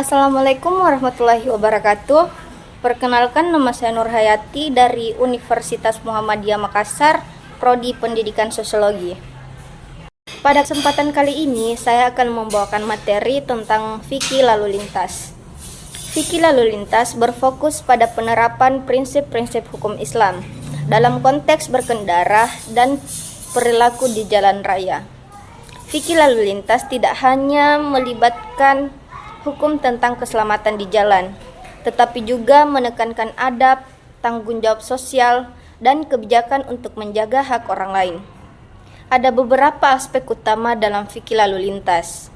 Assalamualaikum warahmatullahi wabarakatuh. Perkenalkan, nama saya Nur Hayati dari Universitas Muhammadiyah Makassar, Prodi Pendidikan Sosiologi. Pada kesempatan kali ini, saya akan membawakan materi tentang fikih lalu lintas. Fikih lalu lintas berfokus pada penerapan prinsip-prinsip hukum Islam dalam konteks berkendara dan perilaku di jalan raya. Fikih lalu lintas tidak hanya melibatkan hukum tentang keselamatan di jalan, tetapi juga menekankan adab, tanggung jawab sosial, dan kebijakan untuk menjaga hak orang lain. Ada beberapa aspek utama dalam fikih lalu lintas.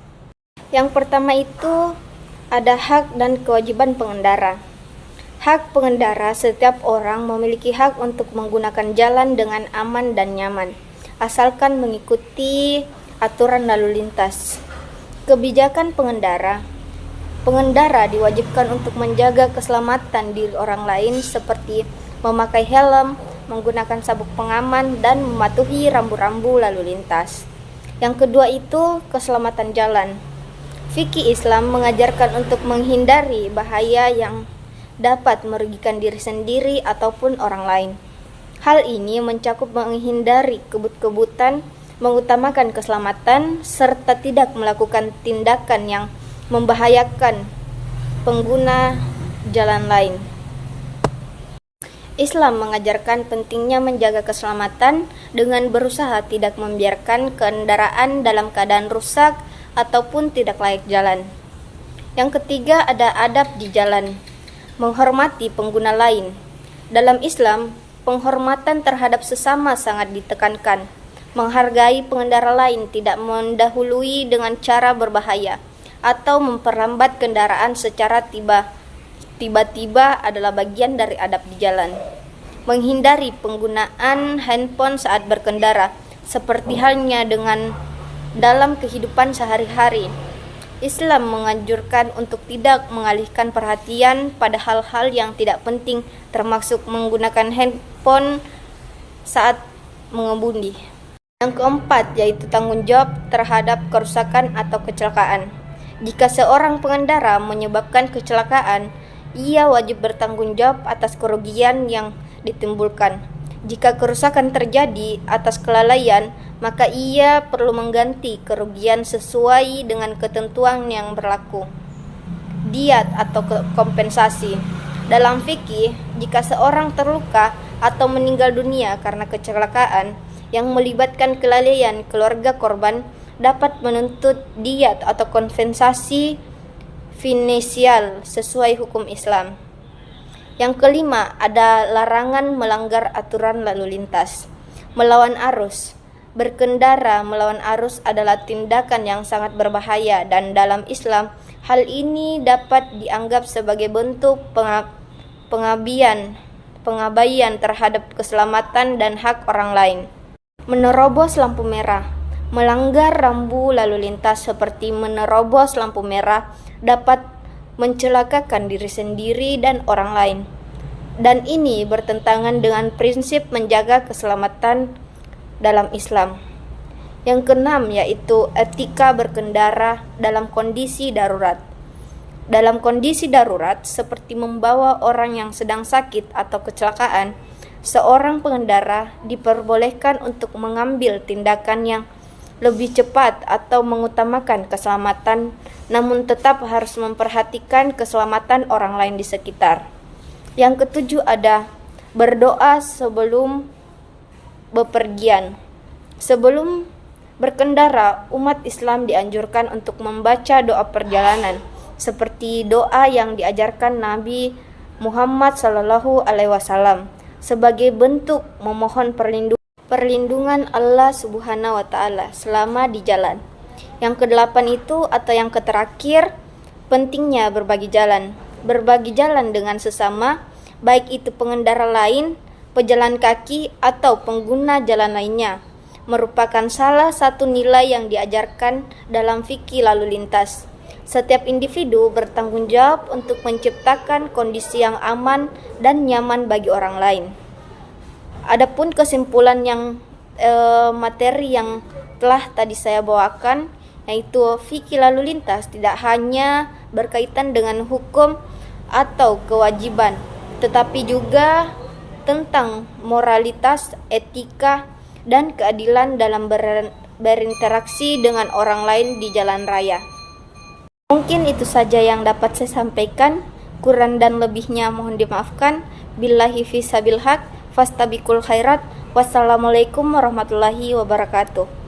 Yang pertama itu ada hak dan kewajiban pengendara. Hak pengendara, setiap orang memiliki hak untuk menggunakan jalan dengan aman dan nyaman, asalkan mengikuti aturan lalu lintas. Kebijakan pengendara diwajibkan untuk menjaga keselamatan diri orang lain seperti memakai helm, menggunakan sabuk pengaman, dan mematuhi rambu-rambu lalu lintas. Yang kedua itu keselamatan jalan. Fikih Islam mengajarkan untuk menghindari bahaya yang dapat merugikan diri sendiri ataupun orang lain. Hal ini mencakup menghindari kebut-kebutan, mengutamakan keselamatan, serta tidak melakukan tindakan yang membahayakan pengguna jalan lain. Islam mengajarkan pentingnya menjaga keselamatan dengan berusaha tidak membiarkan kendaraan dalam keadaan rusak ataupun tidak layak jalan. Yang ketiga ada adab di jalan, menghormati pengguna lain. Dalam Islam, penghormatan terhadap sesama sangat ditekankan. Menghargai pengendara lain, tidak mendahului dengan cara berbahaya atau memperlambat kendaraan secara tiba-tiba adalah bagian dari adab di jalan. Menghindari penggunaan handphone saat berkendara, seperti halnya dengan dalam kehidupan sehari-hari. Islam menganjurkan untuk tidak mengalihkan perhatian pada hal-hal yang tidak penting, termasuk menggunakan handphone saat mengemudi. Yang keempat yaitu tanggung jawab terhadap kerusakan atau kecelakaan. Jika seorang pengendara menyebabkan kecelakaan, ia wajib bertanggung jawab atas kerugian yang ditimbulkan. Jika kerusakan terjadi atas kelalaian, maka ia perlu mengganti kerugian sesuai dengan ketentuan yang berlaku. Diat atau kompensasi. Dalam fikih, jika seorang terluka atau meninggal dunia karena kecelakaan yang melibatkan kelalaian, keluarga korban dapat menuntut diat atau kompensasi finansial sesuai hukum Islam. Yang kelima, ada larangan melanggar aturan lalu lintas. Melawan arus. Berkendara melawan arus adalah tindakan yang sangat berbahaya, dan dalam Islam hal ini dapat dianggap sebagai bentuk pengabaian terhadap keselamatan dan hak orang lain. Menerobos lampu merah. Melanggar rambu lalu lintas seperti menerobos lampu merah dapat mencelakakan diri sendiri dan orang lain. Dan ini bertentangan dengan prinsip menjaga keselamatan dalam Islam. Yang keenam yaitu etika berkendara dalam kondisi darurat. Dalam kondisi darurat seperti membawa orang yang sedang sakit atau kecelakaan, seorang pengendara diperbolehkan untuk mengambil tindakan yang lebih cepat atau mengutamakan keselamatan, namun tetap harus memperhatikan keselamatan orang lain di sekitar. Yang ketujuh ada berdoa sebelum bepergian. Sebelum berkendara, umat Islam dianjurkan untuk membaca doa perjalanan, seperti doa yang diajarkan Nabi Muhammad SAW sebagai bentuk memohon perlindungan Allah Subhanahu wa Ta'ala selama di jalan. Yang kedelapan itu atau yang terakhir, pentingnya berbagi jalan. Berbagi jalan dengan sesama, baik itu pengendara lain, pejalan kaki, atau pengguna jalan lainnya, merupakan salah satu nilai yang diajarkan dalam fikih lalu lintas. Setiap individu bertanggung jawab untuk menciptakan kondisi yang aman dan nyaman bagi orang lain. Adapun kesimpulan yang materi yang telah tadi saya bawakan, yaitu fikih lalu lintas tidak hanya berkaitan dengan hukum atau kewajiban, tetapi juga tentang moralitas, etika, dan keadilan dalam berinteraksi dengan orang lain di jalan raya. Mungkin itu saja yang dapat saya sampaikan. Kurang dan lebihnya mohon dimaafkan. Billahi fi sabil haq, fastabiqul khairat. Wassalamualaikum warahmatullahi wabarakatuh.